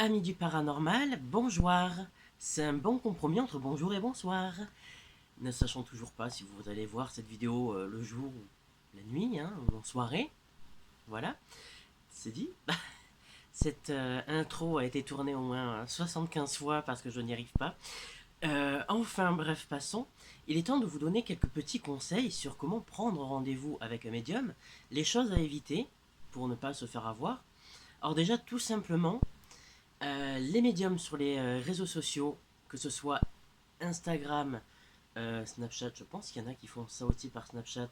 Amis du paranormal, bonjour. C'est un bon compromis entre bonjour et bonsoir. Ne sachant toujours pas si vous allez voir cette vidéo le jour ou la nuit, ou en soirée. Voilà, c'est dit. Cette intro a été tournée au moins 75 fois parce que je n'y arrive pas. Enfin, bref, passons. Il est temps de vous donner quelques petits conseils sur comment prendre rendez-vous avec un médium, les choses à éviter pour ne pas se faire avoir. Alors déjà, tout simplement, les médiums sur les réseaux sociaux, que ce soit Instagram, Snapchat, je pense qu'il y en a qui font ça aussi par Snapchat,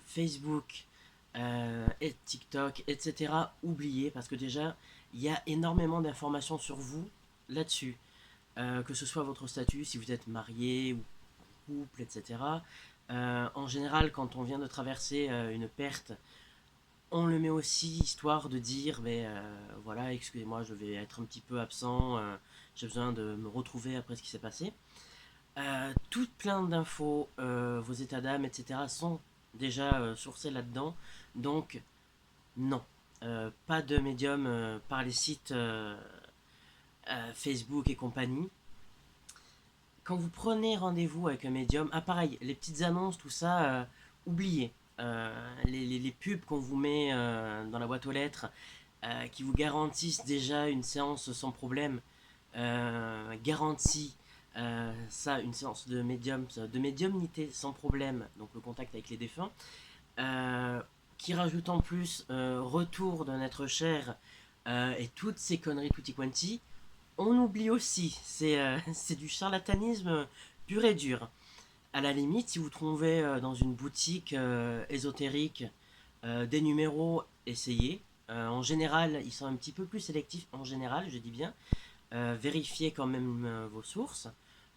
Facebook, et TikTok, etc. Oubliez, parce que déjà, il y a énormément d'informations sur vous là-dessus. Que ce soit votre statut, si vous êtes marié ou couple, etc. En général, quand on vient de traverser une perte, on le met aussi histoire de dire, mais voilà, excusez-moi, je vais être un petit peu absent, j'ai besoin de me retrouver après ce qui s'est passé. Tout plein d'infos, vos états d'âme, etc. sont déjà sourcés là-dedans. Donc, non, pas de médium par les sites Facebook et compagnie. Quand vous prenez rendez-vous avec un médium, ah pareil, les petites annonces, tout ça, oubliez. Les pubs qu'on vous met dans la boîte aux lettres, qui vous garantissent déjà une séance sans problème, garantie ça, une séance de médiumnité sans problème, donc le contact avec les défunts, qui rajoute en plus retour d'un être cher et toutes ces conneries tutti quanti, on oublie aussi, c'est du charlatanisme pur et dur. À la limite, si vous trouvez dans une boutique ésotérique des numéros, essayez. En général, ils sont un petit peu plus sélectifs, en général, je dis bien. Vérifiez quand même vos sources.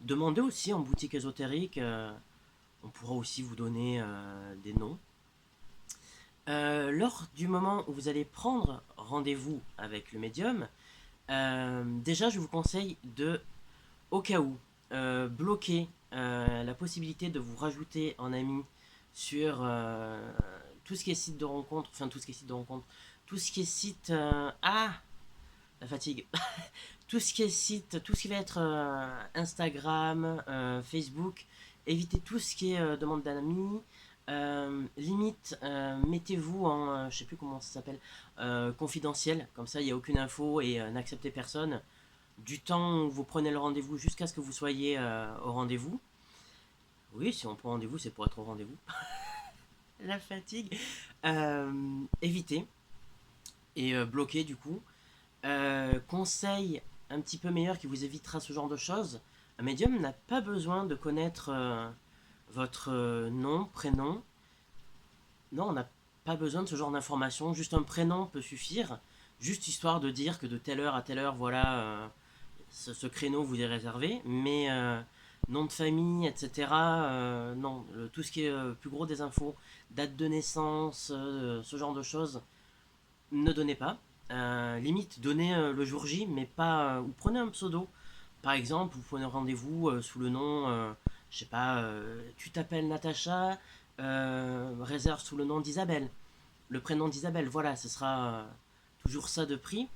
Demandez aussi en boutique ésotérique, on pourra aussi vous donner des noms. Lors du moment où vous allez prendre rendez-vous avec le médium, déjà je vous conseille de, au cas où, bloquer la possibilité de vous rajouter en ami sur tout ce qui est site de rencontre, enfin tout ce qui est site de rencontre, tout ce qui est site... la fatigue. Tout ce qui est site, tout ce qui va être Instagram, Facebook, évitez tout ce qui est demande d'un ami. Limite, mettez-vous en, je sais plus comment ça s'appelle, confidentiel, comme ça il n'y a aucune info et n'acceptez personne. Du temps où vous prenez le rendez-vous jusqu'à ce que vous soyez au rendez-vous. Oui, si on prend rendez-vous, c'est pour être au rendez-vous. La fatigue. Évitez et bloquez du coup. Conseil un petit peu meilleur qui vous évitera ce genre de choses. Un médium n'a pas besoin de connaître votre nom, prénom. Non, on n'a pas besoin de ce genre d'informations. Juste un prénom peut suffire. Juste histoire de dire que de telle heure à telle heure, voilà, ce créneau vous est réservé. Mais nom de famille, etc. Non, tout ce qui est plus gros des infos, date de naissance, ce genre de choses, ne donnez pas. Limite, donnez le jour J, mais pas. Ou prenez un pseudo. Par exemple, vous prenez rendez-vous sous le nom, je sais pas, tu t'appelles Natacha, réserve sous le nom d'Isabelle. Le prénom d'Isabelle, voilà, ce sera toujours ça de prix.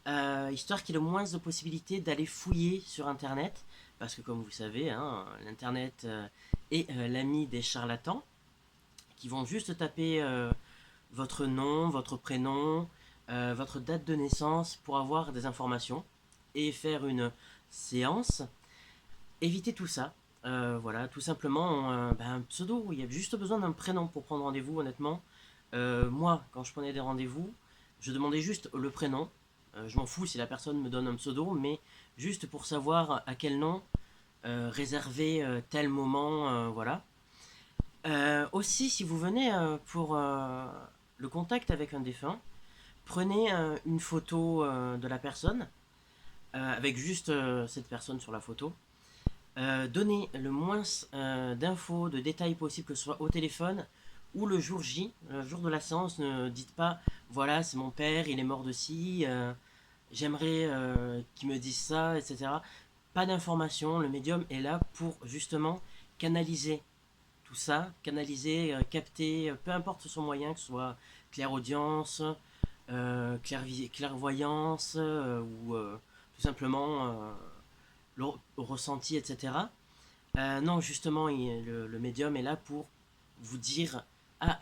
Histoire qu'il y ait le moins de possibilités d'aller fouiller sur Internet. Parce que comme vous savez, l'Internet est l'ami des charlatans qui vont juste taper votre nom, votre prénom, votre date de naissance pour avoir des informations et faire une séance. Évitez tout ça. Voilà, tout simplement, un pseudo, il y a juste besoin d'un prénom pour prendre rendez-vous, honnêtement. Moi, quand je prenais des rendez-vous, je demandais juste le prénom. Je m'en fous si la personne me donne un pseudo, mais juste pour savoir à quel nom réserver tel moment, voilà. Aussi, si vous venez pour le contact avec un défunt, prenez une photo de la personne, avec juste cette personne sur la photo. Donnez le moins d'infos, de détails possible, que ce soit au téléphone ou le jour J, le jour de la séance. Ne dites pas, voilà, c'est mon père, il est mort de ci, j'aimerais qu'il me dise ça, etc. Pas d'informations, le médium est là pour justement canaliser tout ça, canaliser, capter, peu importe son moyen, que ce soit clairaudience, clairvoyance ou tout simplement le ressenti, etc. Non, justement, le médium est là pour vous dire, ah,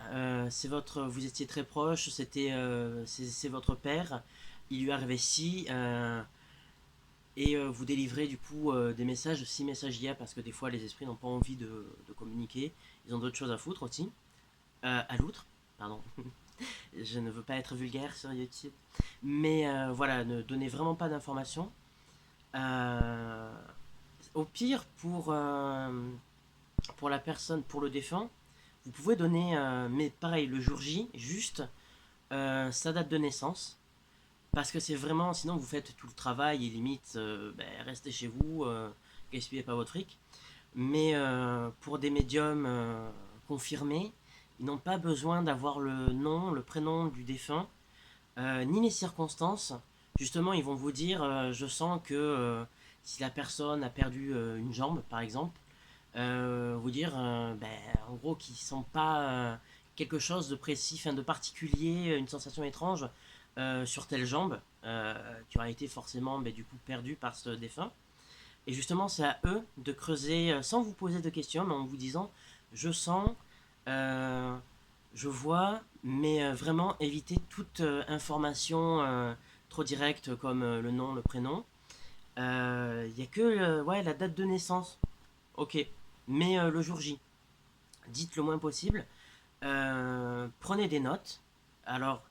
vous étiez très proche, c'est votre père, il lui arrivait ci, et vous délivrez du coup des messages, si messages il y a, parce que des fois les esprits n'ont pas envie de communiquer, ils ont d'autres choses à foutre aussi, à l'outre, pardon. Je ne veux pas être vulgaire sur YouTube, mais voilà, ne donnez vraiment pas d'informations. Euh, Au pire, pour la personne, pour le défunt, vous pouvez donner, mais pareil, le jour J, juste sa date de naissance. Parce que c'est vraiment, sinon vous faites tout le travail et limite, restez chez vous, gaspillez pas votre fric. Mais pour des médiums confirmés, ils n'ont pas besoin d'avoir le nom, le prénom du défunt, ni les circonstances. Justement, ils vont vous dire, je sens que si la personne a perdu une jambe, par exemple, vous dire, en gros, qu'ils ne sont pas quelque chose de précis, enfin de particulier, une sensation étrange sur telle jambe, qui aura été forcément du coup perdue par ce défunt. Et justement, c'est à eux de creuser sans vous poser de questions, mais en vous disant, je sens, euh, je vois, mais vraiment éviter toute information trop directe comme le nom, le prénom. Il n'y a que ouais, la date de naissance. Ok, mais le jour J, dites le moins possible. Prenez des notes. Alors,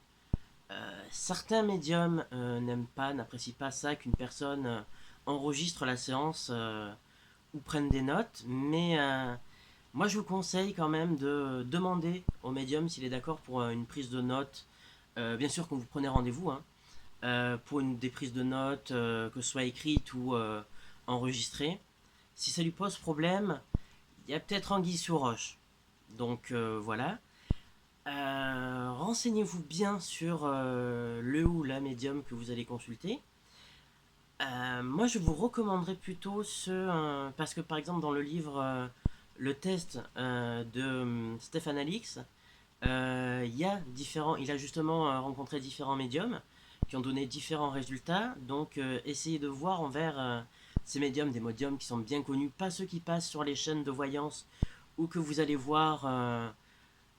certains médiums n'apprécient pas ça qu'une personne enregistre la séance ou prenne des notes, mais moi je vous conseille quand même de demander au médium s'il est d'accord pour une prise de notes. Bien sûr, quand vous prenez rendez-vous, hein, pour des prises de notes, que ce soit écrites ou enregistrées. Si ça lui pose problème, il y a peut-être anguille sous roche. Donc voilà. Renseignez-vous bien sur le ou la médium que vous allez consulter. Moi, je vous recommanderais plutôt parce que par exemple dans le livre Le test de Stéphane Alix, il a justement rencontré différents médiums qui ont donné différents résultats. Donc, essayez de voir envers ces médiums, des médiums qui sont bien connus, pas ceux qui passent sur les chaînes de voyance ou que vous allez voir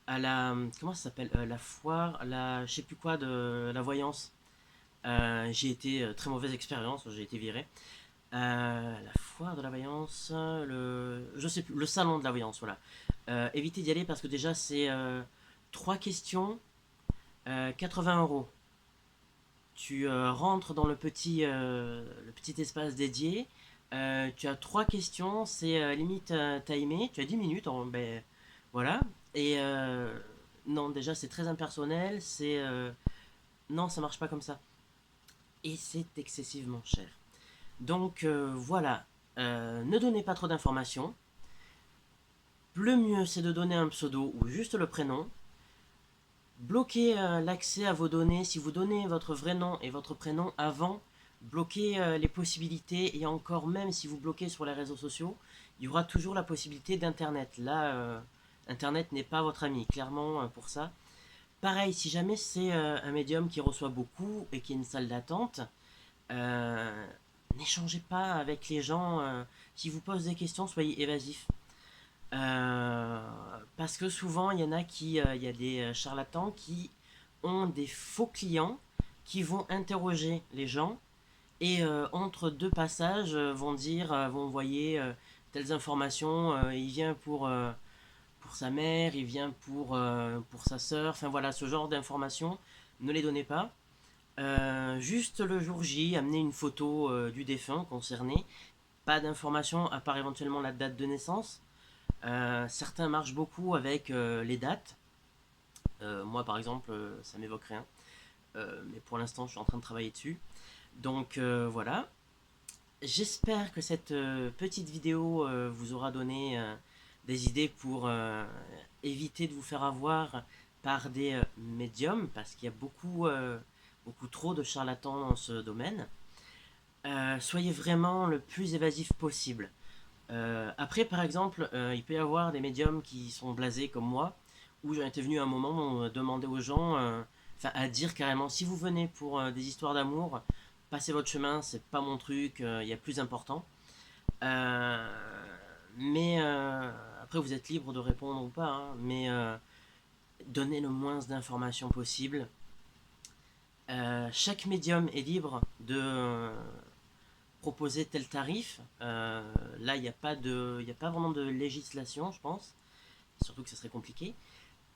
à la, comment ça s'appelle, la foire, la je sais plus quoi de la voyance. J'ai été très mauvaise expérience, j'ai été viré. La foire de la voyance, je sais plus, le salon de la voyance, voilà. Évitez d'y aller parce que déjà c'est 3 questions, 80 €. Tu rentres dans le petit espace dédié. Tu as 3 questions, c'est limite timé. Tu as 10 minutes, voilà. Et non, déjà c'est très impersonnel. Non, ça marche pas comme ça. Et c'est excessivement cher. Donc voilà, ne donnez pas trop d'informations. Le mieux c'est de donner un pseudo ou juste le prénom. Bloquez l'accès à vos données. Si vous donnez votre vrai nom et votre prénom avant, bloquez les possibilités. Et encore, même si vous bloquez sur les réseaux sociaux, il y aura toujours la possibilité d'Internet. Là, Internet n'est pas votre ami, clairement, pour ça. Pareil, si jamais c'est un médium qui reçoit beaucoup et qui est une salle d'attente, euh, n'échangez pas avec les gens. Qui vous posent des questions, soyez évasifs. Euh, Parce que souvent, il y a des charlatans qui ont des faux clients qui vont interroger les gens et entre deux passages vont envoyer telles informations. Il vient pour sa mère, il vient pour sa sœur. Enfin voilà, ce genre d'informations, ne les donnez pas. Juste le jour J, amenez une photo du défunt concerné. Pas d'informations à part éventuellement la date de naissance. Certains marchent beaucoup avec les dates. Moi, par exemple, ça m'évoque rien. Mais pour l'instant, je suis en train de travailler dessus. Donc voilà. J'espère que cette petite vidéo vous aura donné des idées pour éviter de vous faire avoir par des médiums, parce qu'il y a beaucoup trop de charlatans dans ce domaine. Soyez vraiment le plus évasif possible. Après, par exemple, il peut y avoir des médiums qui sont blasés comme moi, où j'en étais venu à un moment où on demandait aux gens enfin à dire carrément, si vous venez pour des histoires d'amour, passez votre chemin, c'est pas mon truc, il y a plus important. Euh, mais après, vous êtes libre de répondre ou pas, hein, mais donnez le moins d'informations possible. Chaque médium est libre de proposer tel tarif. Là, il n'y a pas a pas vraiment de législation, je pense. Surtout que ce serait compliqué.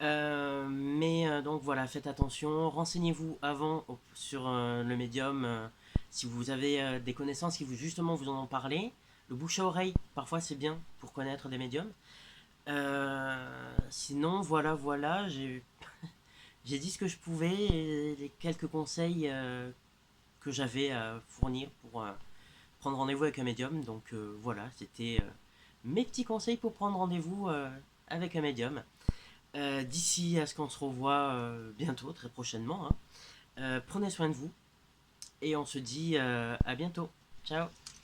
Donc voilà, faites attention, renseignez-vous avant sur le médium. Si vous avez des connaissances qui vous justement vous en ont parlé, le bouche à oreille, parfois c'est bien pour connaître des médiums. Sinon, voilà, j'ai dit ce que je pouvais et les quelques conseils que j'avais à fournir pour prendre rendez-vous avec un médium. Donc voilà, c'était mes petits conseils pour prendre rendez-vous avec un médium. D'ici à ce qu'on se revoit bientôt, très prochainement, hein. Prenez soin de vous et on se dit à bientôt. Ciao.